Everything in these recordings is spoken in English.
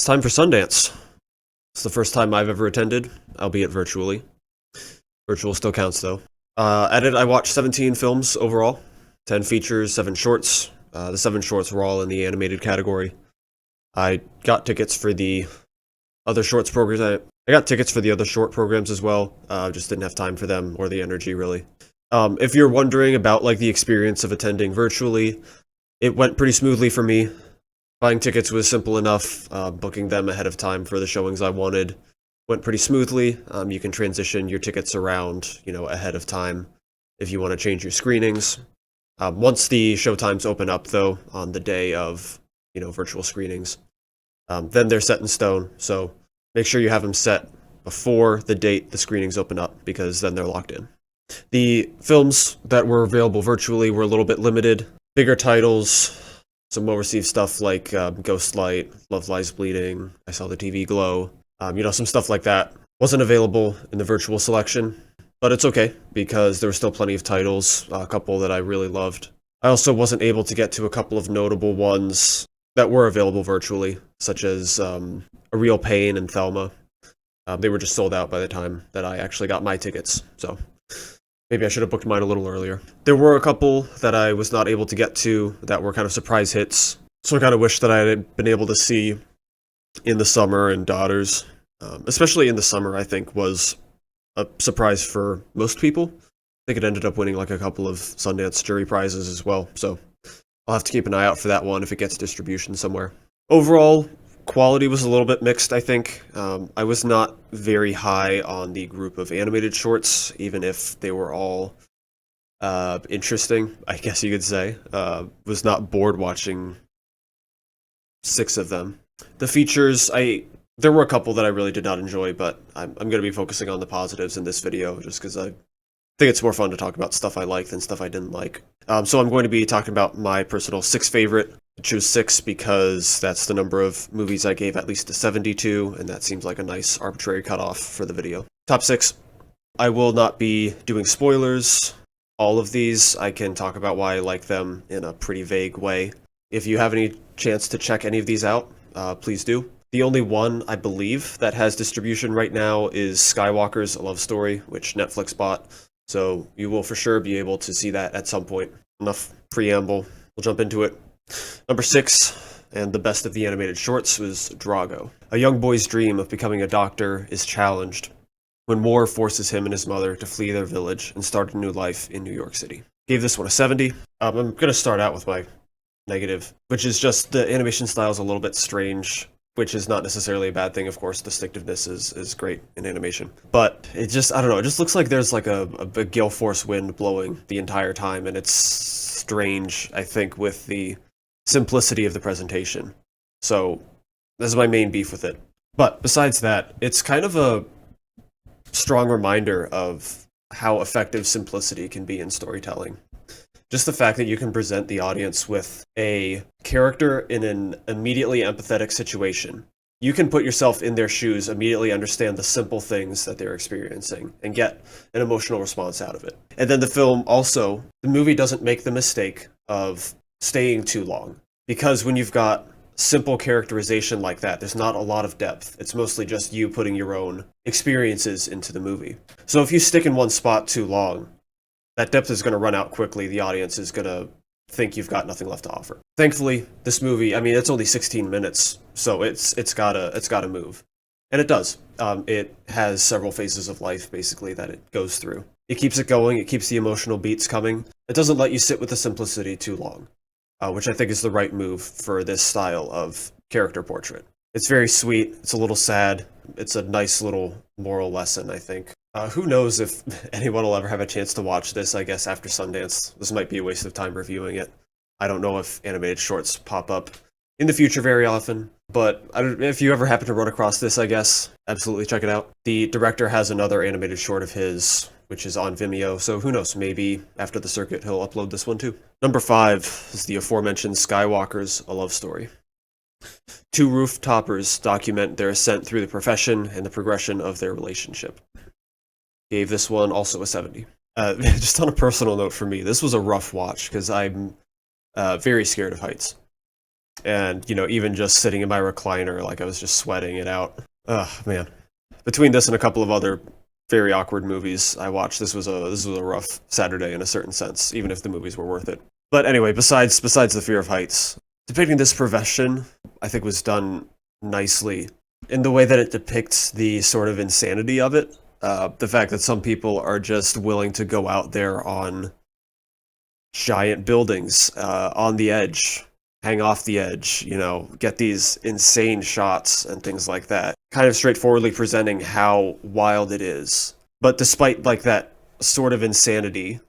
It's time for Sundance. It's the first time I've ever attended, albeit virtually. Virtual still counts though. At it, I watched 17 films overall, 10 features, 7 shorts. The 7 shorts were all in the animated category. I got tickets for the other shorts programs. I got tickets for the other short programs as well. Just didn't have time for them or the energy really. If you're wondering about like the experience of attending virtually, it went pretty smoothly for me. Buying tickets was simple enough. Booking them ahead of time for the showings I wanted went pretty smoothly. You can transition your tickets around, ahead of time if you want to change your screenings. Once the showtimes open up, though, on the day of, virtual screenings, then they're set in stone. So make sure you have them set before the date the screenings open up, because then they're locked in. The films that were available virtually were a little bit limited. Bigger titles, some well-received stuff like Ghostlight, Love Lies Bleeding, I Saw the TV Glow. Some stuff like that wasn't available in the virtual selection, but it's okay because there were still plenty of titles, a couple that I really loved. I also wasn't able to get to a couple of notable ones that were available virtually, such as A Real Pain and Thelma. They were just sold out by the time that I actually got my tickets, so maybe I should have booked mine a little earlier. There were a couple that I was not able to get to that were kind of surprise hits, so I kind of wish that I had been able to see in the summer and Daughters. Especially in the summer, I think, was a surprise for most people. I think it ended up winning like a couple of Sundance jury prizes as well, so I'll have to keep an eye out for that one if it gets distribution somewhere. Overall, quality was a little bit mixed, I think. I was not very high on the group of animated shorts, even if they were all interesting, I guess you could say. Was not bored watching 6 of them. The features, there were a couple that I really did not enjoy, but I'm going to be focusing on the positives in this video, just because I think it's more fun to talk about stuff I liked than stuff I didn't like. So I'm going to be talking about my personal 6 favorite. I chose 6 because that's the number of movies I gave at least a 72, and that seems like a nice arbitrary cutoff for the video. Top 6. I will not be doing spoilers. All of these, I can talk about why I like them in a pretty vague way. If you have any chance to check any of these out, please do. The only one, I believe, that has distribution right now is Skywalkers, A Love Story, which Netflix bought, so you will for sure be able to see that at some point. Enough preamble, we'll jump into it. Number 6, and the best of the animated shorts, was Drago. A young boy's dream of becoming a doctor is challenged when war forces him and his mother to flee their village and start a new life in New York City. Gave this one a 70. I'm going to start out with my negative, which is just the animation style is a little bit strange, which is not necessarily a bad thing. Of course, distinctiveness is great in animation, but it just, I don't know, it just looks like there's like a big gale force wind blowing the entire time, and it's strange, I think, with the simplicity of the presentation. So this is my main beef with it. But besides that, it's kind of a strong reminder of how effective simplicity can be in storytelling. Just the fact that you can present the audience with a character in an immediately empathetic situation. You can put yourself in their shoes, immediately understand the simple things that they're experiencing, and get an emotional response out of it. And then the movie doesn't make the mistake of staying too long. Because when you've got simple characterization like that, there's not a lot of depth. It's mostly just you putting your own experiences into the movie. So if you stick in one spot too long, that depth is going to run out quickly. The audience is going to think you've got nothing left to offer. Thankfully, this movie, it's only 16 minutes, so it's got to move. And it does. It has several phases of life, basically, that it goes through. It keeps it going. It keeps the emotional beats coming. It doesn't let you sit with the simplicity too long, which I think is the right move for this style of character portrait. It's very sweet. It's a little sad. It's a nice little moral lesson, I think. Who knows if anyone will ever have a chance to watch this, I guess, after Sundance. This might be a waste of time reviewing it. I don't know if animated shorts pop up in the future very often, but if you ever happen to run across this, I guess, absolutely check it out. The director has another animated short of his, which is on Vimeo, so who knows, maybe after the circuit he'll upload this one too. Number 5 is the aforementioned Skywalkers, A Love Story. 2 roof-toppers document their ascent through the profession and the progression of their relationship. Gave this one also a 70. Just on a personal note for me, this was a rough watch because I'm very scared of heights. And, even just sitting in my recliner, like I was just sweating it out. Ugh, man. Between this and a couple of other very awkward movies I watched, this was a rough Saturday in a certain sense, even if the movies were worth it. But anyway, besides the fear of heights, depicting this profession, I think, was done nicely in the way that it depicts the sort of insanity of it. The fact that some people are just willing to go out there on giant buildings, on the edge, hang off the edge, get these insane shots and things like that. Kind of straightforwardly presenting how wild it is. But despite like that sort of insanity,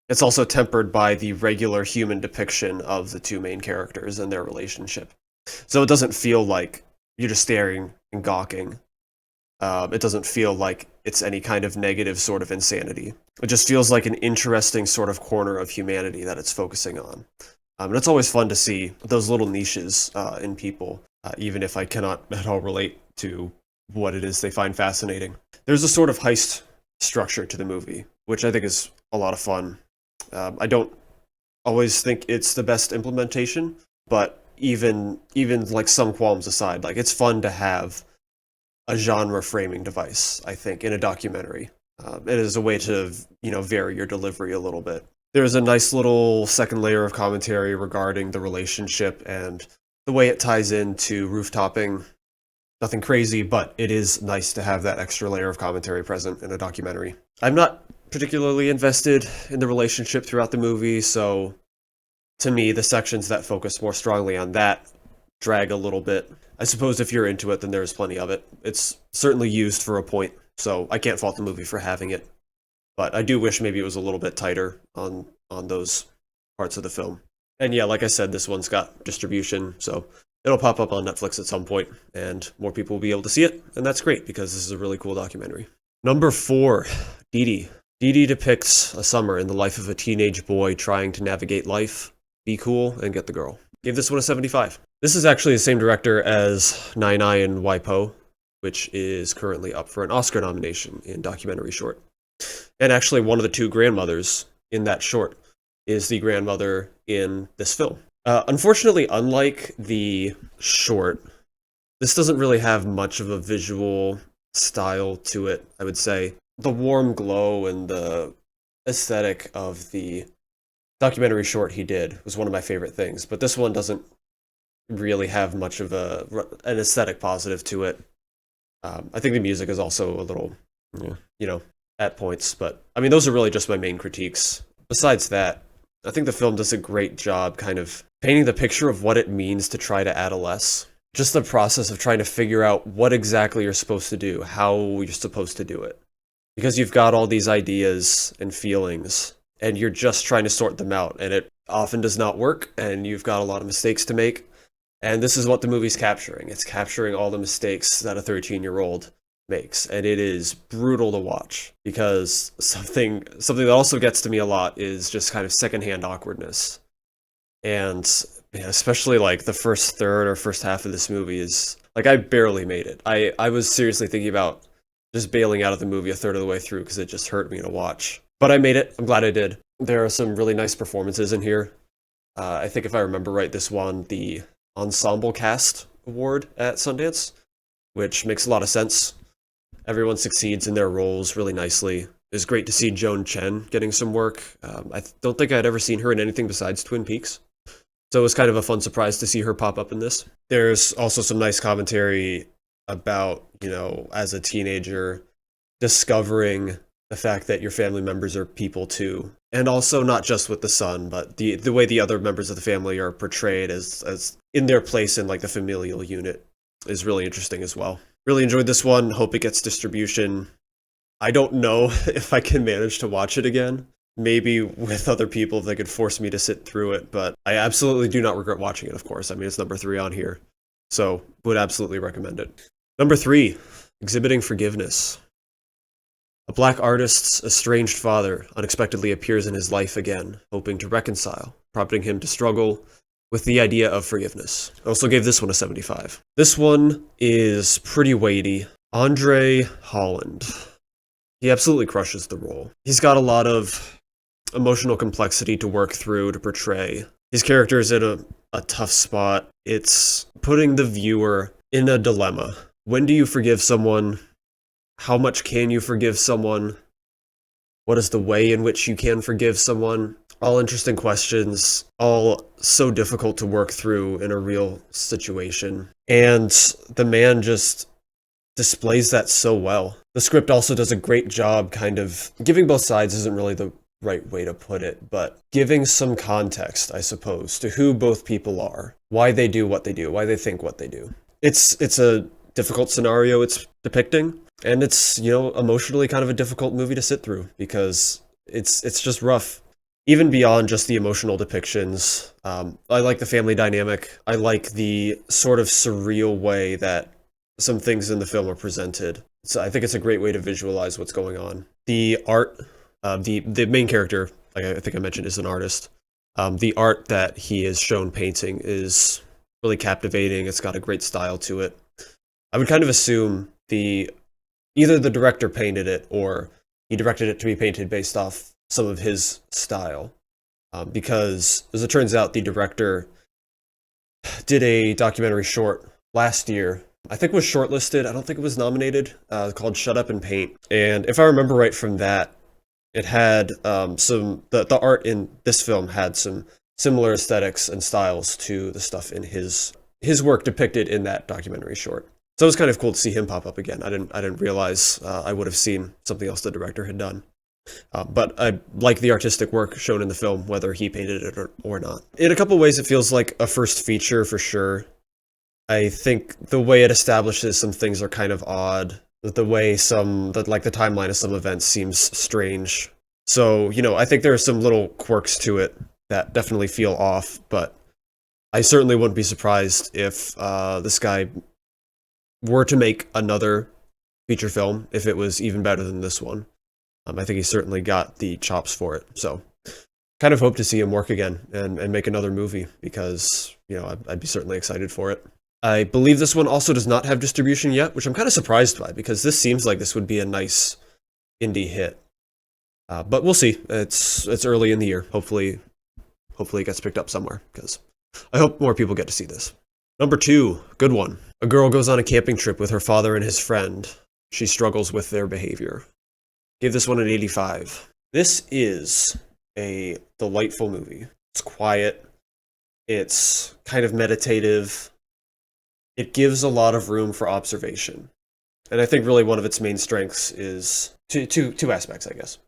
it's also tempered by the regular human depiction of the two main characters and their relationship. So it doesn't feel like you're just staring and gawking. It doesn't feel like it's any kind of negative sort of insanity. It just feels like an interesting sort of corner of humanity that it's focusing on. And it's always fun to see those little niches in people, even if I cannot at all relate to what it is they find fascinating. There's a sort of heist structure to the movie, which I think is a lot of fun. I don't always think it's the best implementation, but even like some qualms aside, like it's fun to have a genre framing device, I think, in a documentary. It is a way to, vary your delivery a little bit. There's a nice little second layer of commentary regarding the relationship and the way it ties into rooftoping. Nothing crazy, but it is nice to have that extra layer of commentary present in a documentary. I'm not particularly invested in the relationship throughout the movie, so to me, the sections that focus more strongly on that drag a little bit. I suppose if you're into it, then there's plenty of it. It's certainly used for a point, so I can't fault the movie for having it. But I do wish maybe it was a little bit tighter on those parts of the film. And yeah, like I said, this one's got distribution, so it'll pop up on Netflix at some point, and more people will be able to see it, and that's great, because this is a really cool documentary. Number 4, Didi. Didi depicts a summer in the life of a teenage boy trying to navigate life, be cool, and get the girl. Gave this one a 75. This is actually the same director as Nine and Waipo, which is currently up for an Oscar nomination in documentary short. And actually, one of the two grandmothers in that short is the grandmother in this film. Unfortunately, unlike the short, this doesn't really have much of a visual style to it, I would say. The warm glow and the aesthetic of the documentary short he did was one of my favorite things, but this one doesn't really have much of an aesthetic positive to it. I think the music is also a little, at points, but I mean, those are really just my main critiques. Besides that, I think the film does a great job kind of painting the picture of what it means to try to adolesce. Just the process of trying to figure out what exactly you're supposed to do, how you're supposed to do it. Because you've got all these ideas and feelings, and you're just trying to sort them out, and it often does not work, and you've got a lot of mistakes to make. And this is what the movie's capturing. It's capturing all the mistakes that a 13-year-old makes, and it is brutal to watch, because something that also gets to me a lot is just kind of secondhand awkwardness. And especially like the first third or first half of this movie is like, I barely made it. I was seriously thinking about just bailing out of the movie a third of the way through because it just hurt me to watch. But I made it. I'm glad I did. There are some really nice performances in here. I think if I remember right, this won the Ensemble Cast Award at Sundance, which makes a lot of sense. Everyone succeeds in their roles really nicely. It's great to see Joan Chen getting some work. I don't think I'd ever seen her in anything besides Twin Peaks. So it was kind of a fun surprise to see her pop up in this. There's also some nice commentary about, as a teenager, discovering the fact that your family members are people too. And also not just with the son, but the way the other members of the family are portrayed as in their place in like the familial unit is really interesting as well. Really enjoyed this one. Hope it gets distribution. I don't know if I can manage to watch it again. Maybe with other people if they could force me to sit through it, but I absolutely do not regret watching it, of course. I mean, it's number 3 on here, so would absolutely recommend it. Number 3, Exhibiting Forgiveness. A black artist's estranged father unexpectedly appears in his life again, hoping to reconcile, prompting him to struggle with the idea of forgiveness. I also gave this one a 75. This one is pretty weighty. Andre Holland. He absolutely crushes the role. He's got a lot of emotional complexity to work through to portray, His character is in a tough spot. It's putting the viewer in a dilemma. When do you forgive someone? How much can you forgive someone? What is the way in which you can forgive someone? All interesting questions, all so difficult to work through in a real situation. And the man just displays that so well. The script also does a great job kind of giving both sides isn't really the right way to put it, but giving some context, I suppose, to who both people are, why they do what they do, why they think what they do. It's a difficult scenario it's depicting, and it's, emotionally kind of a difficult movie to sit through because it's just rough. Even beyond just the emotional depictions, I like the family dynamic. I like the sort of surreal way that some things in the film are presented. So I think it's a great way to visualize what's going on. The art, the main character, like I think I mentioned, is an artist. The art that he is shown painting is really captivating. It's got a great style to it. I would kind of assume either the director painted it or he directed it to be painted based off some of his style. Because, as it turns out, the director did a documentary short last year. I think it was shortlisted. I don't think it was nominated. Called "Shut Up and Paint." And if I remember right from that, it had the art in this film had some similar aesthetics and styles to the stuff in his work depicted in that documentary short. So it was kind of cool to see him pop up again. I didn't realize I would have seen something else the director had done. But I like the artistic work shown in the film, whether he painted it or not. In a couple ways, it feels like a first feature for sure. I think the way it establishes some things are kind of odd. The way the timeline of some events seems strange. So, I think there are some little quirks to it that definitely feel off, but I certainly wouldn't be surprised if this guy were to make another feature film, if it was even better than this one. I think he certainly got the chops for it. So, kind of hope to see him work again and make another movie because, I'd be certainly excited for it. I believe this one also does not have distribution yet, which I'm kind of surprised by because this seems like this would be a nice indie hit. But we'll see. It's early in the year. Hopefully it gets picked up somewhere because I hope more people get to see this. Number 2, good one. A girl goes on a camping trip with her father and his friend. She struggles with their behavior. Gave this one an 85. This is a delightful movie. It's quiet. It's kind of meditative. It gives a lot of room for observation. And I think really one of its main strengths is two aspects, I guess.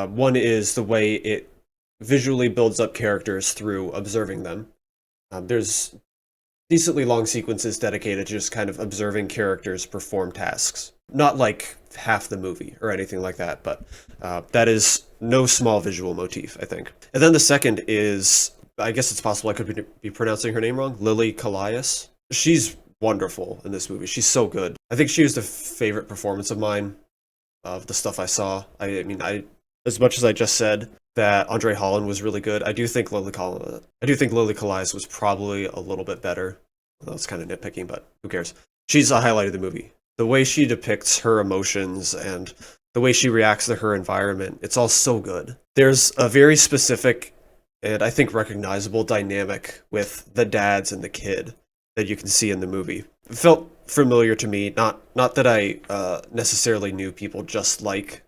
One is the way it visually builds up characters through observing them. There's decently long sequences dedicated to just kind of observing characters perform tasks. Not like half the movie or anything like that, but that is no small visual motif, I think. And then the second is, I guess it's possible I could be pronouncing her name wrong, Lily Kalias. She's wonderful in this movie. She's so good. I think she was the favorite performance of mine of the stuff I saw. I mean, as much as I just said that Andre Holland was really good, I do think Lily Kalias was probably a little bit better. Well, that's kind of nitpicking, but who cares? She's a highlight of the movie. The way she depicts her emotions and the way she reacts to her environment, it's all so good. There's a very specific and I think recognizable dynamic with the dads and the kid that you can see in the movie. It felt familiar to me, not that I necessarily knew people just like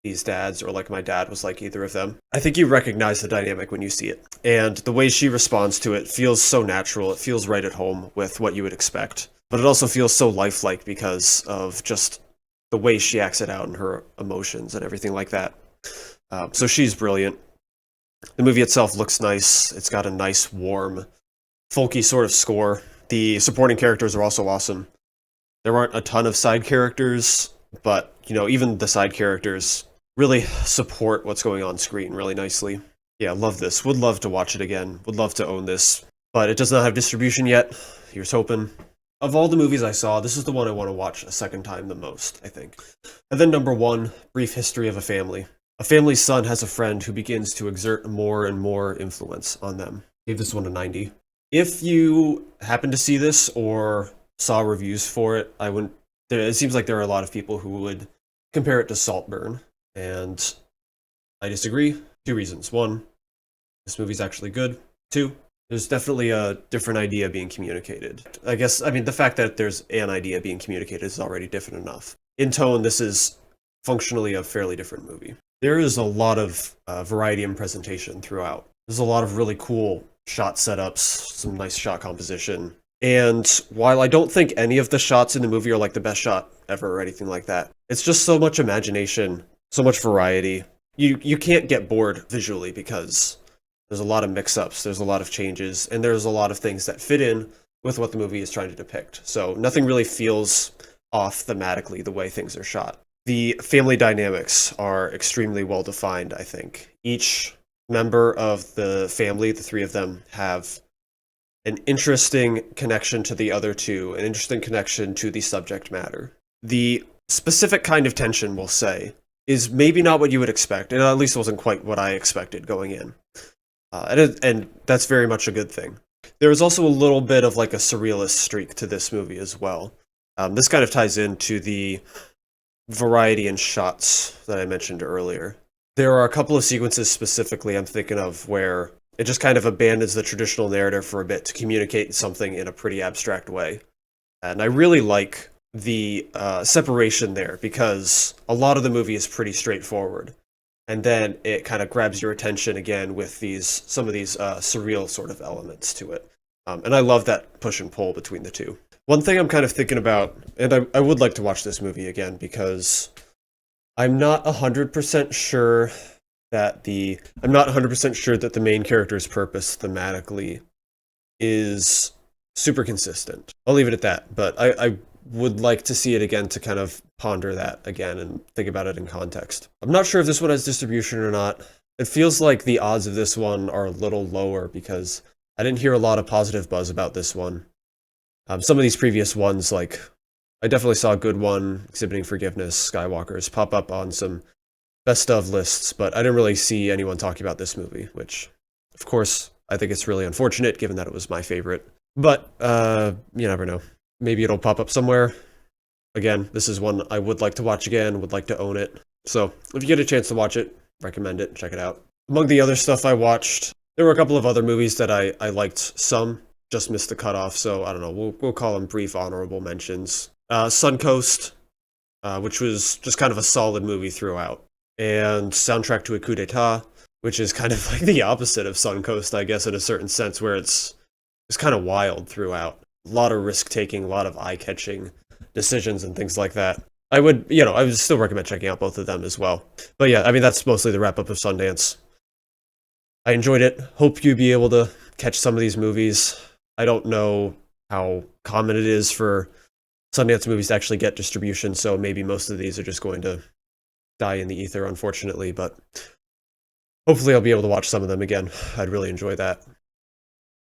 these dads or like my dad was like either of them. I think you recognize the dynamic when you see it. And the way she responds to it feels so natural. It feels right at home with what you would expect. But it also feels so lifelike because of just the way she acts it out and her emotions and everything like that. So she's brilliant. The movie itself looks nice. It's got a nice, warm, folky sort of score. The supporting characters are also awesome. There aren't a ton of side characters, but, even the side characters really support what's going on screen really nicely. Yeah, love this. Would love to watch it again. Would love to own this. But it does not have distribution yet. Here's hoping. Of all the movies I saw, this is the one I want to watch a second time the most, I think. And then number 1, Brief History of a Family. A family's son has a friend who begins to exert more and more influence on them. Gave this one a 90. If you happen to see this or saw reviews for it, it seems like there are a lot of people who would compare it to Saltburn. And I disagree. 2 reasons. 1, this movie's actually good. 2, There's definitely a different idea being communicated. I guess, I mean, the fact that there's an idea being communicated is already different enough. In tone, this is functionally a fairly different movie. There is a lot of variety in presentation throughout. There's a lot of really cool shot setups, some nice shot composition. And while I don't think any of the shots in the movie are like the best shot ever or anything like that, it's just so much imagination, so much variety. You can't get bored visually because there's a lot of mix-ups, there's a lot of changes, and there's a lot of things that fit in with what the movie is trying to depict. So nothing really feels off thematically the way things are shot. The family dynamics are extremely well defined, I think. Each member of the family, the three of them, have an interesting connection to the other two, an interesting connection to the subject matter. The specific kind of tension, we'll say, is maybe not what you would expect, and at least it wasn't quite what I expected going in. And that's very much a good thing. There is also a little bit of like a surrealist streak to this movie as well. This kind of ties into the variety in shots that I mentioned earlier. There are a couple of sequences specifically I'm thinking of where it just kind of abandons the traditional narrative for a bit to communicate something in a pretty abstract way. And I really like the separation there because a lot of the movie is pretty straightforward. And then it kind of grabs your attention again with some of these surreal sort of elements to it. And I love that push and pull between the two. One thing I'm kind of thinking about, and I would like to watch this movie again because I'm not 100% sure that the main character's purpose thematically is super consistent. I'll leave it at that, but I would like to see it again to kind of ponder that again and think about it in context. I'm not sure if this one has distribution or not. It feels like the odds of this one are a little lower because I didn't hear a lot of positive buzz about this one. Some of these previous ones, like, I definitely saw a good one, Exhibiting Forgiveness, Skywalkers, pop up on some best of lists, but I didn't really see anyone talking about this movie, which, of course, I think it's really unfortunate given that it was my favorite. But, you never know. Maybe it'll pop up somewhere. Again, this is one I would like to watch again, would like to own it. So, if you get a chance to watch it, recommend it, check it out. Among the other stuff I watched, there were a couple of other movies that I liked. Some just missed the cutoff, so I don't know, we'll call them brief honorable mentions. Suncoast, which was just kind of a solid movie throughout. And Soundtrack to a Coup d'etat, which is kind of like the opposite of Suncoast, I guess, in a certain sense, where it's kind of wild throughout. A lot of risk-taking, a lot of eye-catching decisions and things like that. I would still recommend checking out both of them as well. But yeah, I mean, that's mostly the wrap-up of Sundance. I enjoyed it. Hope you'll be able to catch some of these movies. I don't know how common it is for Sundance movies to actually get distribution, so maybe most of these are just going to die in the ether, unfortunately, but hopefully I'll be able to watch some of them again. I'd really enjoy that.